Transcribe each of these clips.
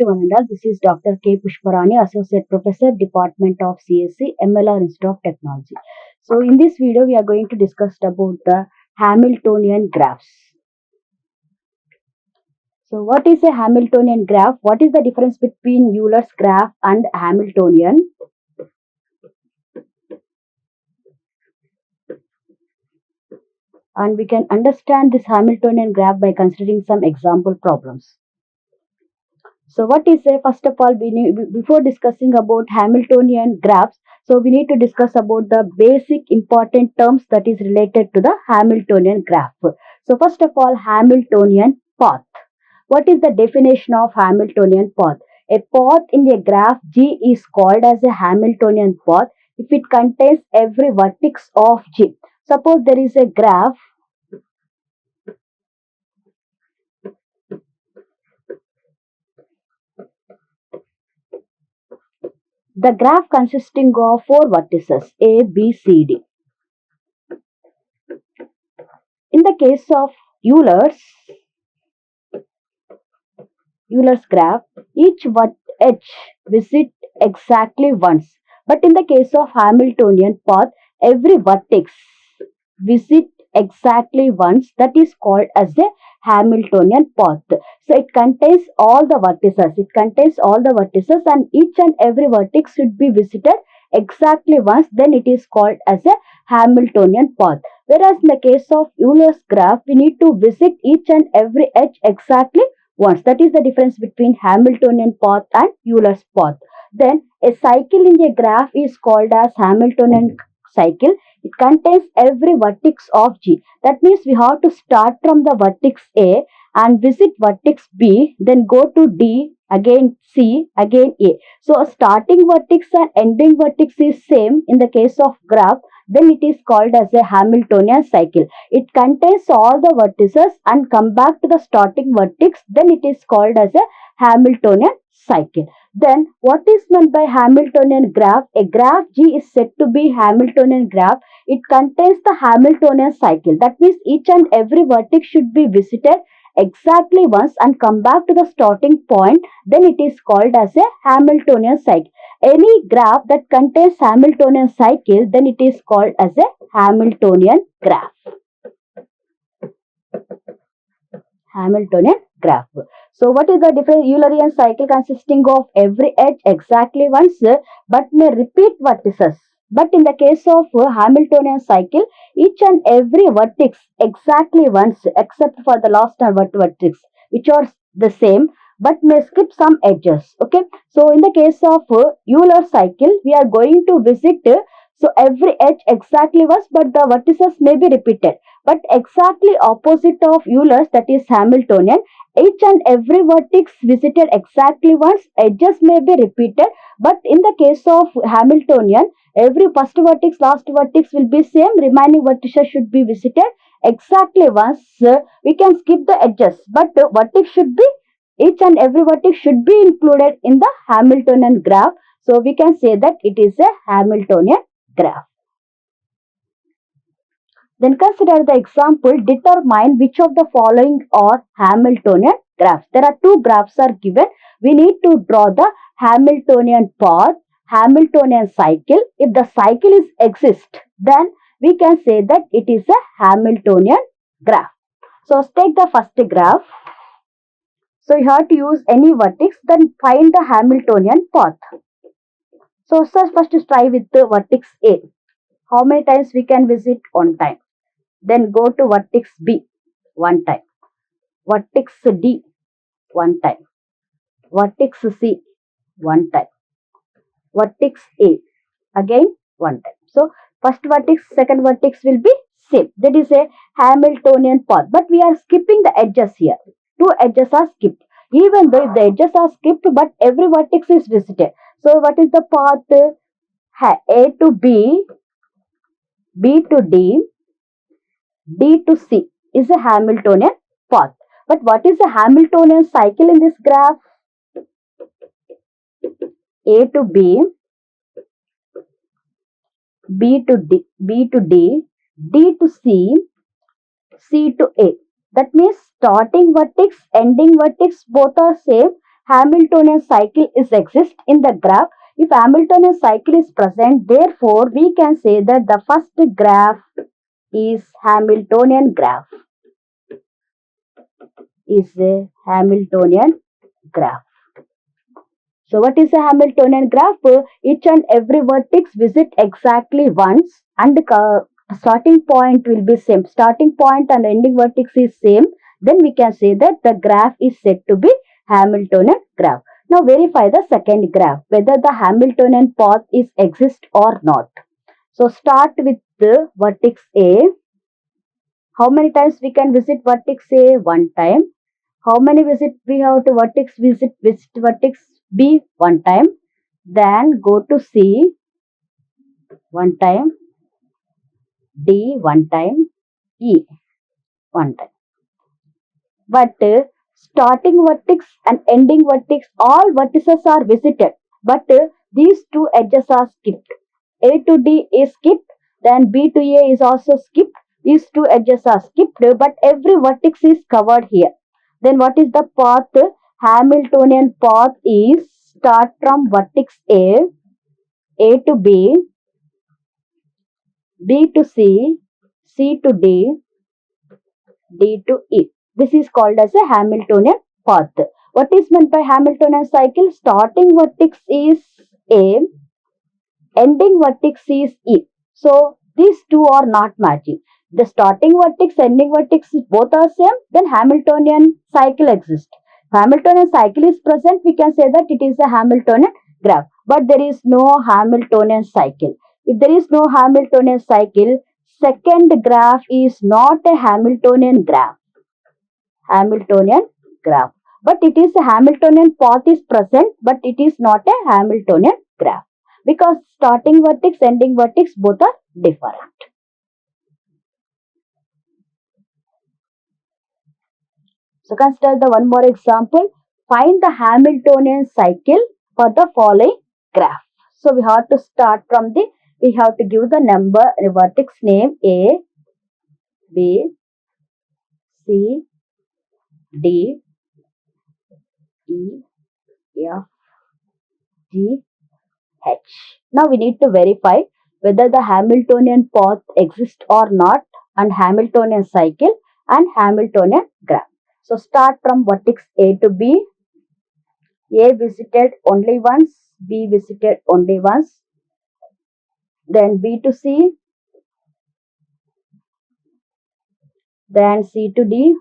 to one and all. This is Dr. K. Pushpa Rani, Associate Professor, Department of CSC, MLR Institute of Technology. So, in this video, we are going to discuss about the Hamiltonian graphs. So, what is a Hamiltonian graph? What is the difference between Euler's graph and Hamiltonian? And we can understand this Hamiltonian graph by considering some example problems. So what is a, first of all, before discussing about Hamiltonian graphs, so we need to discuss about the basic important terms that is related to the Hamiltonian graph. So first of all, Hamiltonian path. What is the definition of Hamiltonian path? A path in a graph G is called as a Hamiltonian path if it contains every vertex of G. Suppose there is a graph. The graph consisting of 4 vertices A, B, C, D. In the case of Euler's graph, each edge visits exactly once. But in the case of Hamiltonian path, every vertex visits exactly once. That is called as a Hamiltonian path. So it contains all the vertices. And each and every vertex should be visited exactly once. Then it is called as a Hamiltonian path. Whereas in the case of Euler's graph, we need to visit each and every edge exactly once. That is the difference between Hamiltonian path and Euler's path. Then a cycle in a graph is called as Hamiltonian cycle. It contains every vertex of G. That means we have to start from the vertex A and visit vertex B, then go to D, again C, again A. So a starting vertex and ending vertex is same in the case of graph. Then it is called as a Hamiltonian cycle. It contains all the vertices and come back to the starting vertex. Then it is called as a Hamiltonian cycle. Then what is meant by Hamiltonian graph? A graph G is said to be Hamiltonian graph. It contains the Hamiltonian cycle. That means each and every vertex should be visited exactly once and come back to the starting point. Then it is called as a Hamiltonian cycle. Any graph that contains Hamiltonian cycle, then it is called as a Hamiltonian graph. Hamiltonian graph. So what is the difference? Eulerian cycle consisting of every edge exactly once but may repeat vertices. But in the case of Hamiltonian cycle, each and every vertex exactly once except for the last vertex, which are the same but may skip some edges. Okay. So in the case of Euler cycle, we are going to visit so every edge exactly once, but the vertices may be repeated. But exactly opposite of Euler's, that is Hamiltonian, each and every vertex visited exactly once, edges may be repeated. But in the case of Hamiltonian, every first vertex, last vertex will be same, remaining vertices should be visited exactly once. We can skip the edges, but vertex should be, each and every vertex should be included in the Hamiltonian graph. So we can say that it is a Hamiltonian graph. Then consider the example, determine which of the following are Hamiltonian graphs. There are two graphs are given. We need to draw the Hamiltonian path, Hamiltonian cycle. If the cycle is exist, then we can say that it is a Hamiltonian graph. So let's take the first graph. So you have to use any vertex, then find the Hamiltonian path. So first try with the vertex A. How many times we can visit? One time. Then go to vertex B, one time. Vertex D, one time. Vertex C, one time. Vertex A, again one time. So first vertex, second vertex will be same. That is a Hamiltonian path. But we are skipping the edges here. Two edges are skipped. Even though if the edges are skipped, but every vertex is visited. So what is the path? A to B, B to D, D to C is a Hamiltonian path. But what is a Hamiltonian cycle in this graph? A to B, B to D, B to D, D to C, C to A. That means starting vertex, ending vertex both are same. Hamiltonian cycle is exist in the graph. If Hamiltonian cycle is present, therefore we can say that the first graph is Hamiltonian graph. Is a Hamiltonian graph. So what is a Hamiltonian graph? Each and every vertex visit exactly once and the starting point will be same. Starting point and ending vertex is same. Then we can say that the graph is said to be Hamiltonian graph. Now verify the second graph whether the Hamiltonian path is exist or not. So start with the vertex A. How many times we can visit vertex A? One time. How many visit we have to visit vertex B? One time. Then go to C one time, D one time, E one time. But starting vertex and ending vertex, all vertices are visited. But these two edges are skipped. A to D is skipped, then B to A is also skipped. These two edges are skipped, but every vertex is covered here. Then what is the path? Hamiltonian path is start from vertex A to B, B to C, C to D, D to E. This is called as a Hamiltonian path. What is meant by Hamiltonian cycle? Starting vertex is A, ending vertex is E. So these two are not matching. The starting vertex, ending vertex both are same, then Hamiltonian cycle exists. If Hamiltonian cycle is present, we can say that it is a Hamiltonian graph. But there is no Hamiltonian cycle. If there is no Hamiltonian cycle, second graph is not a Hamiltonian graph. Hamiltonian graph. But it is a Hamiltonian path is present, but it is not a Hamiltonian graph. Because starting vertex, ending vertex both are different. So consider the one more example. Find the Hamiltonian cycle for the following graph. So we have to start from we have to give the number, vertex name A, B, C, D, E, F, G, H. Now we need to verify whether the Hamiltonian path exists or not, and Hamiltonian cycle and Hamiltonian graph. So start from vertex A to B. A visited only once, B visited only once, then B to C, then C to D,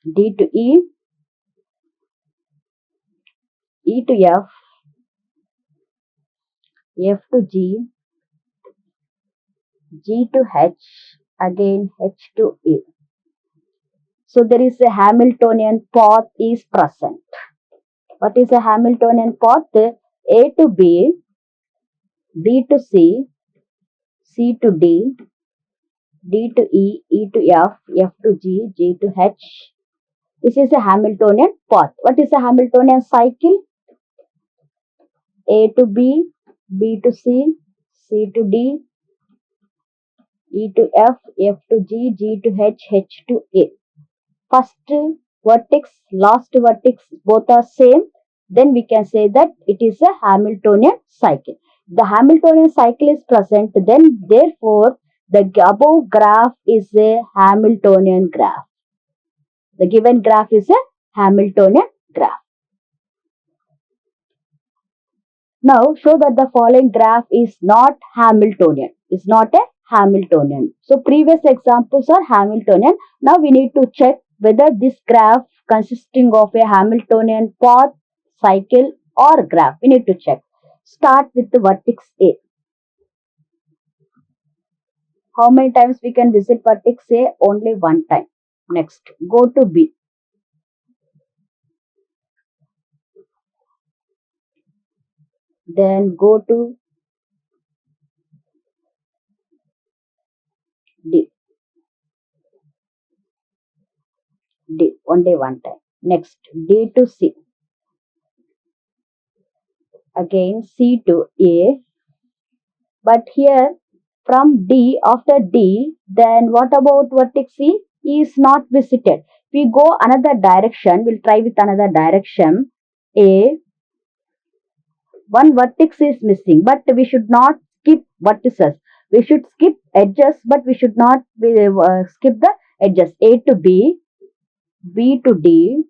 D to E, E to F, F to G, G to H, again H to E. So there is a Hamiltonian path is present. What is a Hamiltonian path? A to B, B to C, C to D, D to E, E to F, F to G, G to H. This is a Hamiltonian path. What is a Hamiltonian cycle? A to B, B to C, C to D, E to F, F to G, G to H, H to A. First vertex, last vertex both are same. Then we can say that it is a Hamiltonian cycle. The Hamiltonian cycle is present, then therefore the above graph is a Hamiltonian graph. The given graph is a Hamiltonian graph. Now show that the following graph is not Hamiltonian. Is not a Hamiltonian. So previous examples are Hamiltonian. Now we need to check whether this graph consisting of a Hamiltonian path, cycle or graph. We need to check. Start with the vertex A. How many times we can visit vertex A? Only one time. Next, go to B. Then go to D. D. Only one time. Next, D to C. Again C to A. But here from D, after D, then what about vertex C? E is not visited. we go another direction, we'll try with another direction. A one vertex is missing, but we should not skip vertices. We should skip edges, but we should not skip the edges. A to B, B to D,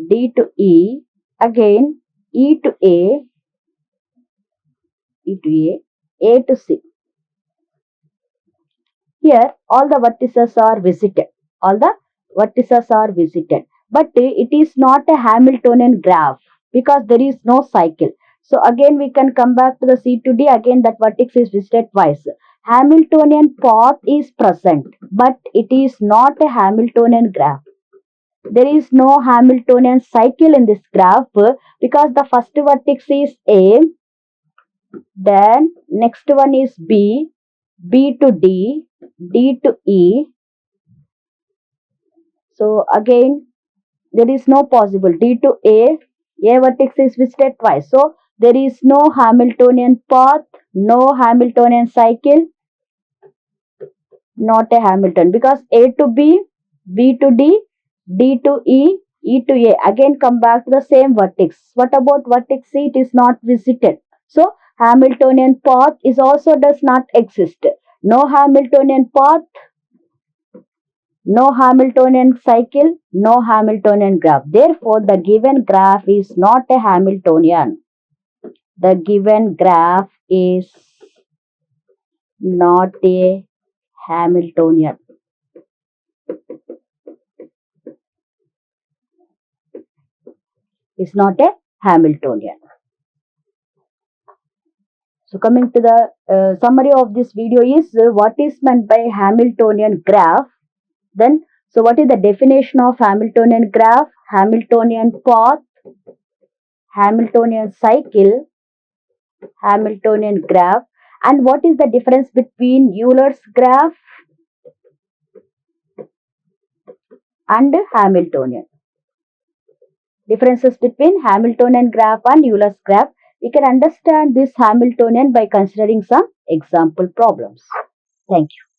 D to E, again E to A, E to A to C. Here, all the vertices are visited. All the vertices are visited. But it is not a Hamiltonian graph because there is no cycle. So again, we can come back to the C to D. Again, that vertex is visited twice. Hamiltonian path is present, but it is not a Hamiltonian graph. There is no Hamiltonian cycle in this graph because the first vertex is A, then next one is B, B to D, D to E. So again, there is no possible D to A vertex is visited twice. So there is no Hamiltonian path, no Hamiltonian cycle, not a Hamilton because A to B, B to D, D to E, E to A. Again come back to the same vertex. What about vertex C? It is not visited. So Hamiltonian path is also does not exist. No Hamiltonian path, no Hamiltonian cycle, no Hamiltonian graph. Therefore, the given graph is not a Hamiltonian. The given graph is not a Hamiltonian. It's not a Hamiltonian. So coming to the summary of this video is what is meant by Hamiltonian graph. Then, so what is the definition of Hamiltonian graph? Hamiltonian path, Hamiltonian cycle, Hamiltonian graph. And what is the difference between Euler's graph and Hamiltonian? Differences between Hamiltonian graph and Euler's graph. We can understand this Hamiltonian by considering some example problems. Thank you.